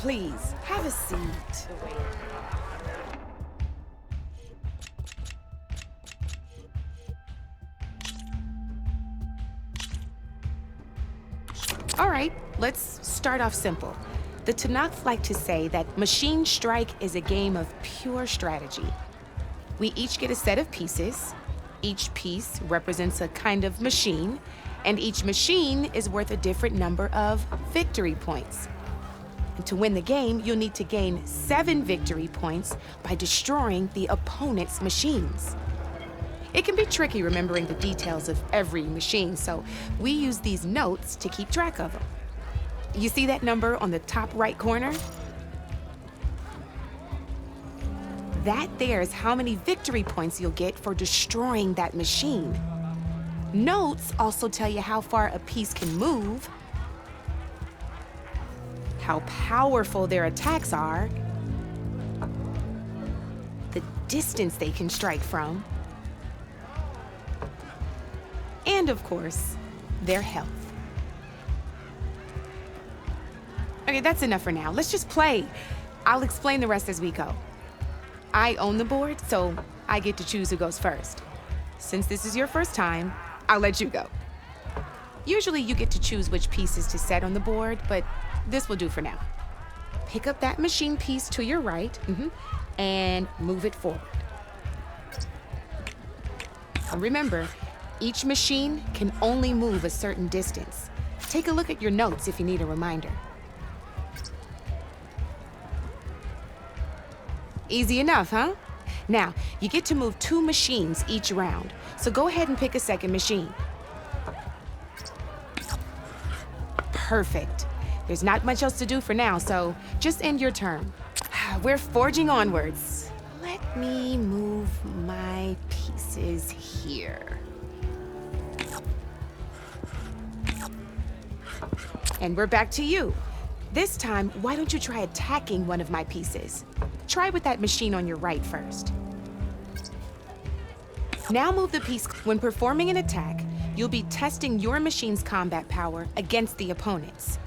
please, have a seat. All right, let's start off simple. The Tanakh like to say that Machine Strike is a game of pure strategy. We each get a set of pieces. Each piece represents a kind of machine, and each machine is worth a different number of victory points. And to win the game, you'll need to gain 7 victory points by destroying the opponent's machines. It can be tricky remembering the details of every machine, so we use these notes to keep track of them. You see that number on the top right corner? That there is how many victory points you'll get for destroying that machine. Notes also tell you how far a piece can move, how powerful their attacks are, the distance they can strike from, and of course, their health. Okay, that's enough for now. Let's just play. I'll explain the rest as we go. I own the board, so I get to choose who goes first. Since this is your first time, I'll let you go. Usually you get to choose which pieces to set on the board, but this will do for now. Pick up that machine piece to your right, and move it forward. And remember, each machine can only move a certain distance. Take a look at your notes if you need a reminder. Easy enough, huh? Now, you get to move 2 machines each round, so go ahead and pick a second machine. Perfect. There's not much else to do for now, so just end your turn. We're forging onwards. Let me move my pieces here. And we're back to you. This time, why don't you try attacking one of my pieces? Try with that machine on your right first. Now move the piece. When performing an attack, you'll be testing your machine's combat power against the opponent's.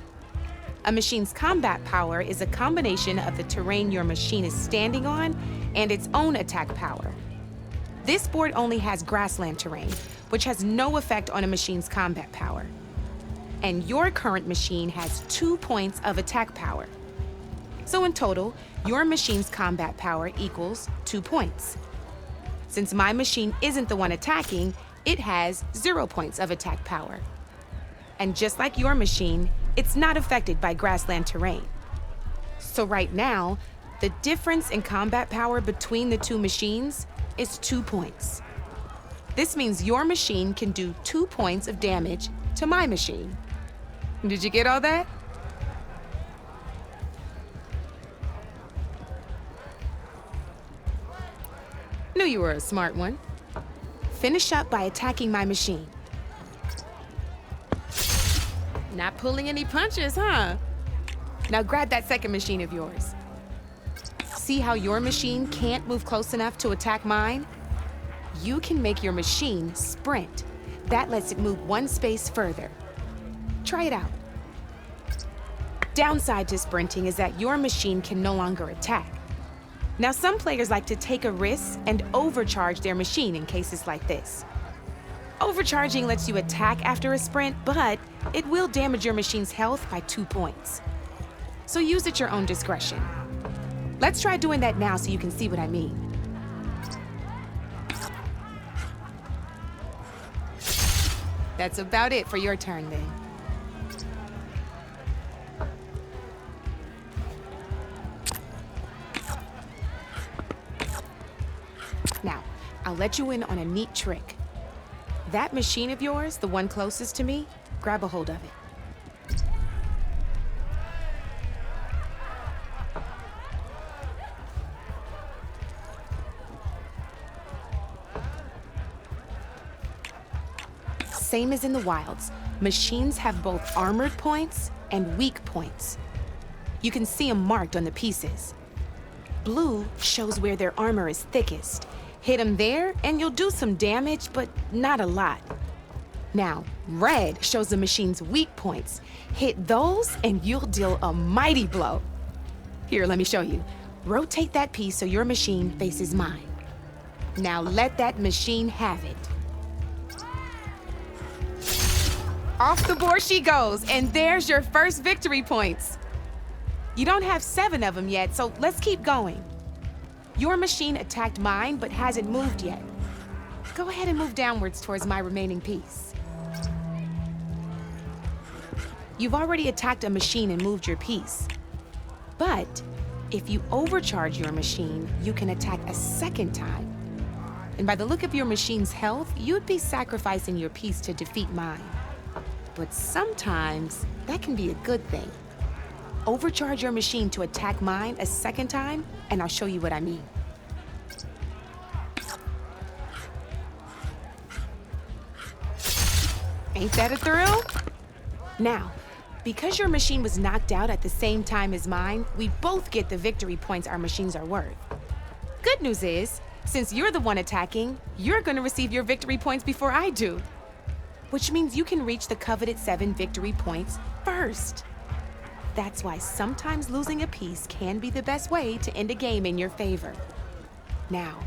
A machine's combat power is a combination of the terrain your machine is standing on and its own attack power. This board only has grassland terrain, which has no effect on a machine's combat power. And your current machine has 2 points of attack power. So in total, your machine's combat power equals 2 points. Since my machine isn't the one attacking, it has 0 points of attack power. And just like your machine, it's not affected by grassland terrain. So right now, the difference in combat power between the 2 machines is 2 points. This means your machine can do 2 points of damage to my machine. Did you get all that? Knew you were a smart one. Finish up by attacking my machine. Not pulling any punches, huh? Now grab that second machine of yours. See how your machine can't move close enough to attack mine? You can make your machine sprint. That lets it move 1 space further. Try it out. Downside to sprinting is that your machine can no longer attack. Now, some players like to take a risk and overcharge their machine in cases like this. Overcharging lets you attack after a sprint, but it will damage your machine's health by 2 points. So use at your own discretion. Let's try doing that now so you can see what I mean. That's about it for your turn then. Now, I'll let you in on a neat trick. That machine of yours, the one closest to me, grab a hold of it. Same as in the wilds, machines have both armored points and weak points. You can see them marked on the pieces. Blue shows where their armor is thickest. Hit them there, and you'll do some damage, but not a lot. Now, red shows the machine's weak points. Hit those, and you'll deal a mighty blow. Here, let me show you. Rotate that piece so your machine faces mine. Now let that machine have it. Off the board she goes, and there's your first victory points. You don't have 7 of them yet, so let's keep going. Your machine attacked mine, but hasn't moved yet. Go ahead and move downwards towards my remaining piece. You've already attacked a machine and moved your piece. But if you overcharge your machine, you can attack a second time. And by the look of your machine's health, you'd be sacrificing your piece to defeat mine. But sometimes that can be a good thing. Overcharge your machine to attack mine a second time, and I'll show you what I mean. Ain't that a thrill? Now, because your machine was knocked out at the same time as mine, we both get the victory points our machines are worth. Good news is, since you're the one attacking, you're gonna receive your victory points before I do. Which means you can reach the coveted 7 victory points first. That's why sometimes losing a piece can be the best way to end a game in your favor. Now,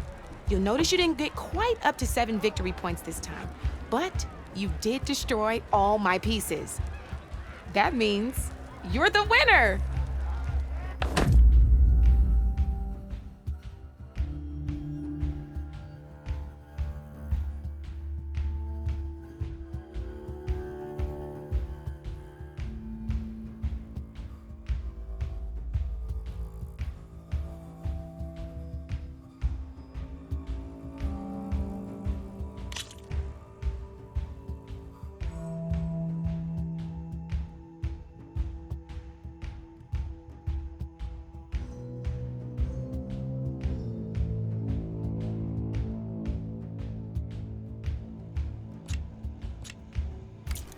you'll notice you didn't get quite up to 7 victory points this time, but you did destroy all my pieces. That means you're the winner!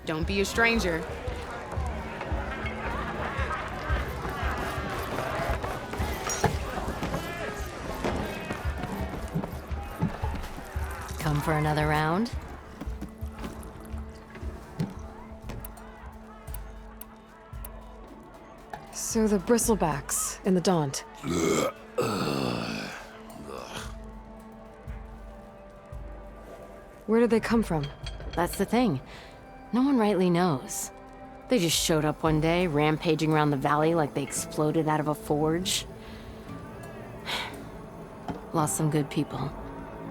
Don't be a stranger. Come for another round? So the bristlebacks in the Daunt. Where did they come from? That's the thing. No one rightly knows. They just showed up one day, rampaging around the valley like they exploded out of a forge. Lost some good people.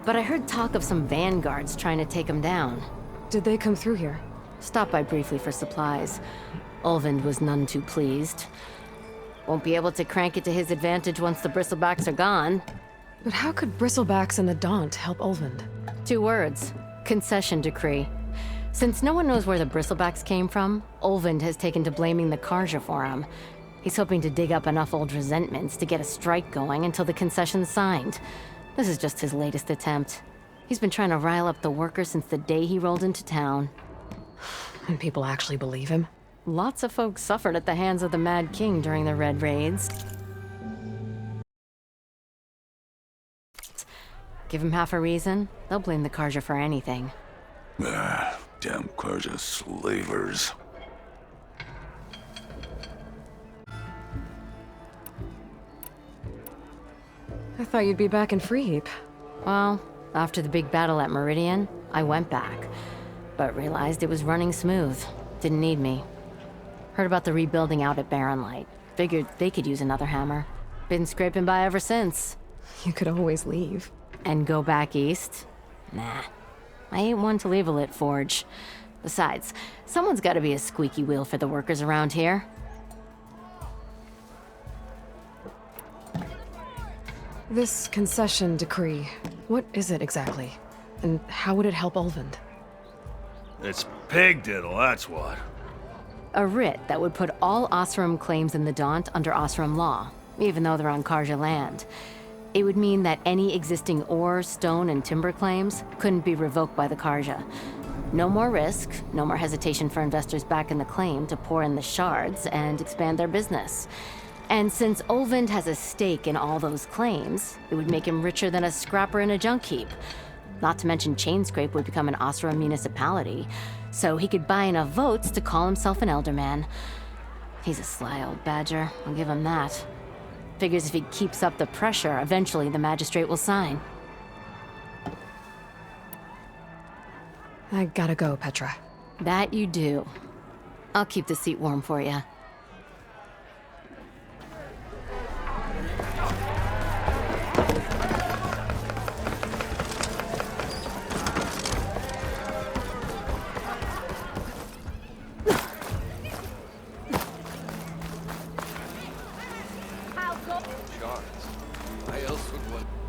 But I heard talk of some vanguards trying to take them down. Did they come through here? Stopped by briefly for supplies. Ulvund was none too pleased. Won't be able to crank it to his advantage once the bristlebacks are gone. But how could bristlebacks and the Daunt help Ulvund? 2 words. Concession decree. Since no one knows where the bristlebacks came from, Ulvund has taken to blaming the Carja for him. He's hoping to dig up enough old resentments to get a strike going until the concession's signed. This is just his latest attempt. He's been trying to rile up the workers since the day he rolled into town. And people actually believe him? Lots of folks suffered at the hands of the Mad King during the Red Raids. Give him half a reason, they'll blame the Carja for anything. Damn Carja slavers. I thought you'd be back in Freeheap. Well, after the big battle at Meridian, I went back, but realized it was running smooth. Didn't need me. Heard about the rebuilding out at Barren Light. Figured they could use another hammer. Been scraping by ever since. You could always leave. And go back east? Nah. I ain't one to leave a lit forge. Besides, someone's gotta be a squeaky wheel for the workers around here. This concession decree, what is it exactly? And how would it help Ulvund? It's pig diddle, that's what. A writ that would put all Osram claims in the Daunt under Osram law, even though they're on Carja land. It would mean that any existing ore, stone, and timber claims couldn't be revoked by the Carja. No more risk, no more hesitation for investors back in the claim to pour in the shards and expand their business. And since Ulvund has a stake in all those claims, it would make him richer than a scrapper in a junk heap. Not to mention Chainscrape would become an Osram municipality, so he could buy enough votes to call himself an Elderman. He's a sly old badger, I'll give him that. Figures if he keeps up the pressure, eventually the magistrate will sign. I gotta go, Petra. That you do. I'll keep the seat warm for you. Charles, I else would want...